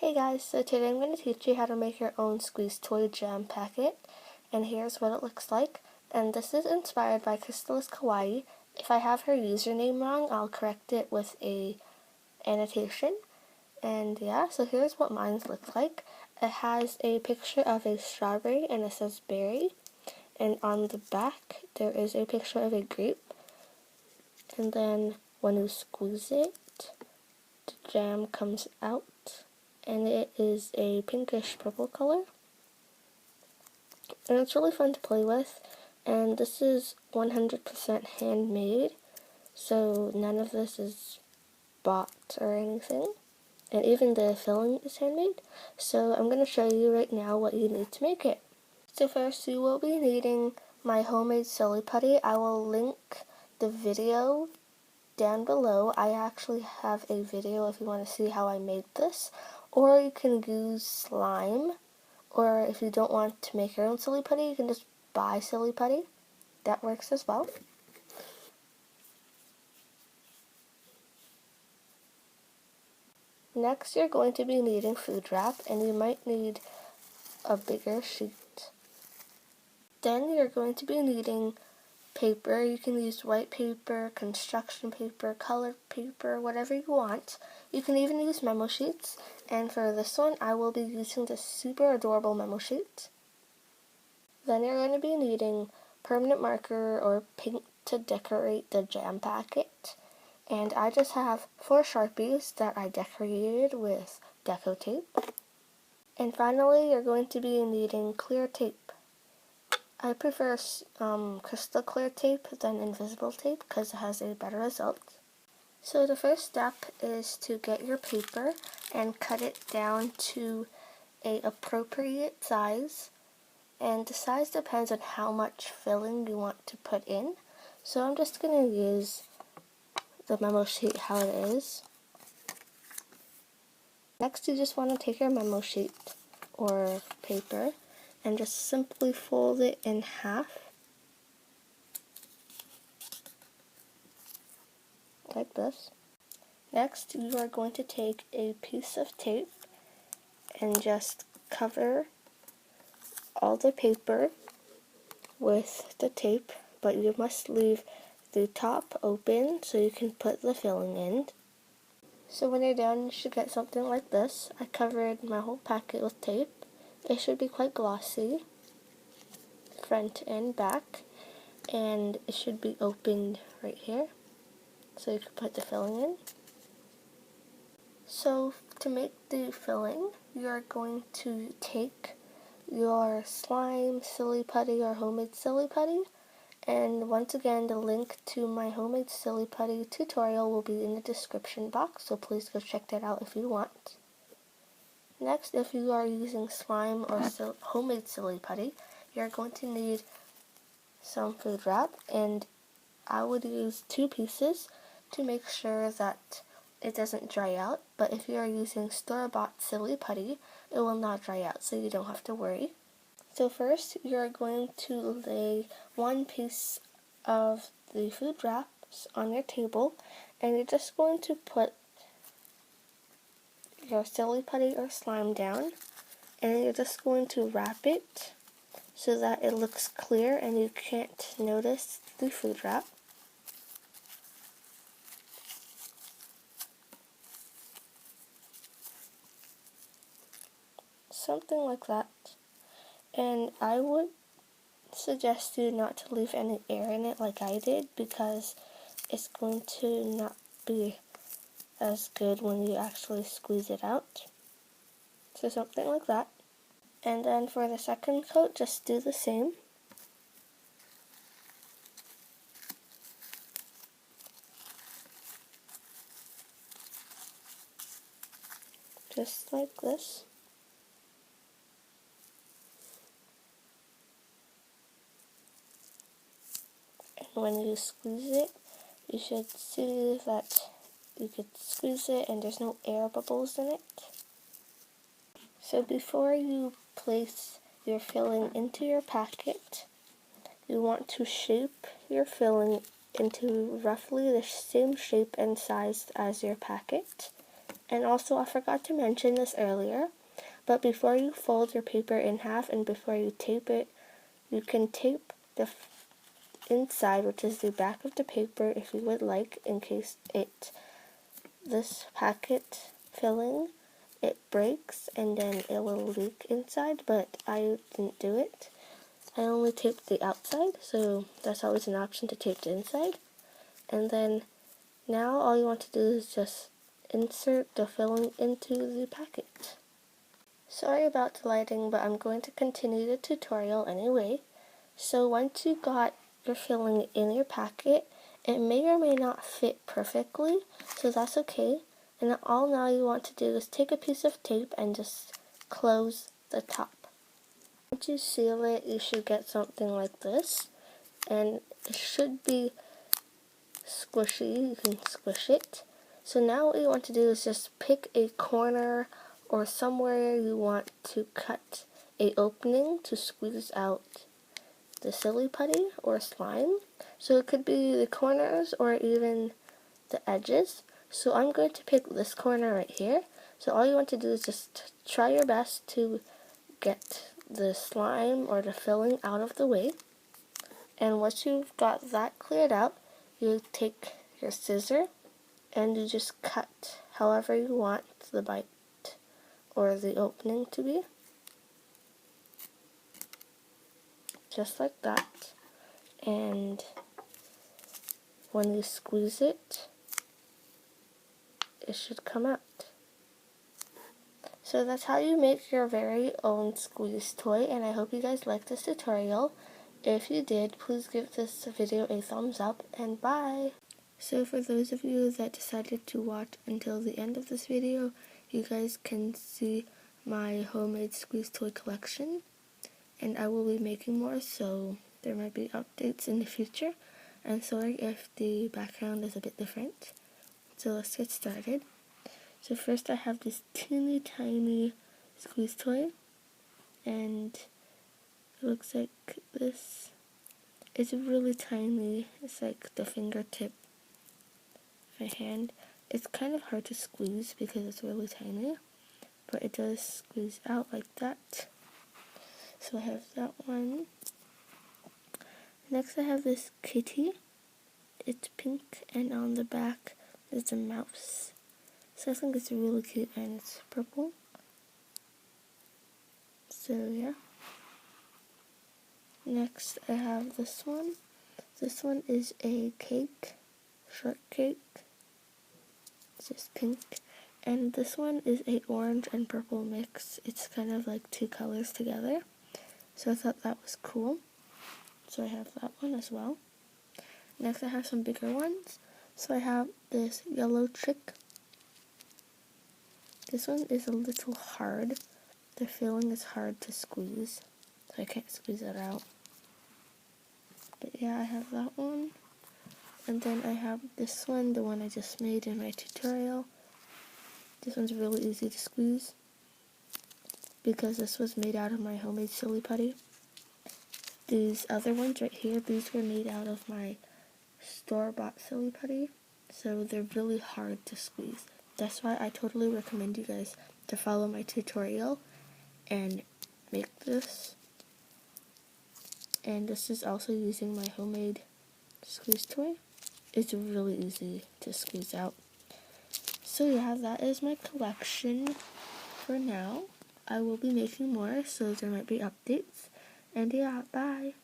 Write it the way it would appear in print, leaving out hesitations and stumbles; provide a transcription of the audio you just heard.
Hey guys, so today I'm going to teach you how to make your own squeeze toy jam packet, and here's what it looks like. And this is inspired by Crystallites Kawaii. If I have her username wrong, I'll correct it with a annotation. And yeah, so here's what mine looks like. It has a picture of a strawberry and it says berry, and on the back there is a picture of a grape, and then when you squeeze it, the jam comes out. And it is a pinkish purple color, and it's really fun to play with. And this is 100% handmade, so none of this is bought or anything, and even the filling is handmade. So I'm going to show you right now what you need to make it. So first you will be needing my homemade silly putty. I will link the video down below. I actually have a video if you want to see how I made this. Or you can use slime, or if you don't want to make your own silly putty, you can just buy silly putty. That works as well. Next, you're going to be needing food wrap, and you might need a bigger sheet. Then you're going to be needing paper. You can use white paper, construction paper, colored paper, whatever you want. You can even use memo sheets, and for this one I will be using this super adorable memo sheet. Then you're going to be needing permanent marker or paint to decorate the jam packet, and I just have 4 Sharpies that I decorated with deco tape. And finally you're going to be needing clear tape. I prefer crystal clear tape than invisible tape because it has a better result. So the first step is to get your paper and cut it down to an appropriate size. And the size depends on how much filling you want to put in. So I'm just going to use the memo sheet how it is. Next you just want to take your memo sheet or paper and just simply fold it in half, like this. Next, you are going to take a piece of tape and just cover all the paper with the tape, but you must leave the top open so you can put the filling in. So when you're done, you should get something like this. I covered my whole packet with tape. It should be quite glossy, front and back, and it should be opened right here so you can put the filling in. So to make the filling, you are going to take your slime, silly putty, or homemade silly putty, and once again the link to my homemade silly putty tutorial will be in the description box, so please go check that out if you want. Next, if you are using slime or homemade silly putty, you're going to need some food wrap, and I would use 2 pieces to make sure that it doesn't dry out, but if you are using store-bought silly putty, it will not dry out, so you don't have to worry. So first, you're going to lay 1 piece of the food wraps on your table, and you're just going to put your silly putty or slime down, and you're just going to wrap it so that it looks clear and you can't notice the food wrap. Something like that. And I would suggest you not to leave any air in it like I did, because it's going to not be as good when you actually squeeze it out. So something like that. And then for the second coat, just do the same. Just like this. And when you squeeze it, you should see that you could squeeze it and there's no air bubbles in it. So before you place your filling into your packet, you want to shape your filling into roughly the same shape and size as your packet. And also, I forgot to mention this earlier, but before you fold your paper in half and before you tape it, you can tape the inside, which is the back of the paper, if you would like, in case this packet filling, it breaks and then it will leak inside, but I didn't do it. I only taped the outside, so that's always an option to tape the inside. And then now all you want to do is just insert the filling into the packet. Sorry about the lighting, but I'm going to continue the tutorial anyway. So once you got your filling in your packet, it may or may not fit perfectly, so that's okay. And all now you want to do is take a piece of tape and just close the top. Once you seal it, you should get something like this, and it should be squishy. You can squish it. So now what you want to do is just pick a corner or somewhere you want to cut a opening to squeeze out the silly putty or slime. So it could be the corners or even the edges. So I'm going to pick this corner right here. So all you want to do is just try your best to get the slime or the filling out of the way. And once you've got that cleared out, you take your scissor and you just cut however you want the bite or the opening to be. Just like that. And when you squeeze it, it should come out. So that's how you make your very own squeeze toy, and I hope you guys liked this tutorial. If you did, please give this video a thumbs up, and bye! So for those of you that decided to watch until the end of this video, you guys can see my homemade squeeze toy collection, and I will be making more, so there might be updates in the future. And sorry if the background is a bit different. So let's get started. So first I have this teeny tiny squeeze toy, and it looks like this. It's really tiny. It's like the fingertip of my hand. It's kind of hard to squeeze because it's really tiny, but it does squeeze out like that. So I have that one. Next I have this kitty. It's pink, and on the back there's a mouse. So I think it's really cute, and it's purple. So yeah. Next I have this one. This one is a cake, shortcake. It's just pink. And this one is a orange and purple mix. It's kind of like two colors together. So I thought that was cool. So I have that one as well. Next I have some bigger ones. So I have this yellow chick. This one is a little hard. The filling is hard to squeeze, so I can't squeeze it out. But yeah, I have that one. And then I have this one, the one I just made in my tutorial. This one's really easy to squeeze because this was made out of my homemade silly putty. These other ones right here, these were made out of my store-bought silly putty, so they're really hard to squeeze. That's why I totally recommend you guys to follow my tutorial and make this. And this is also using my homemade squeeze toy. It's really easy to squeeze out. So yeah, that is my collection for now. I will be making more, so there might be updates. And yeah, bye!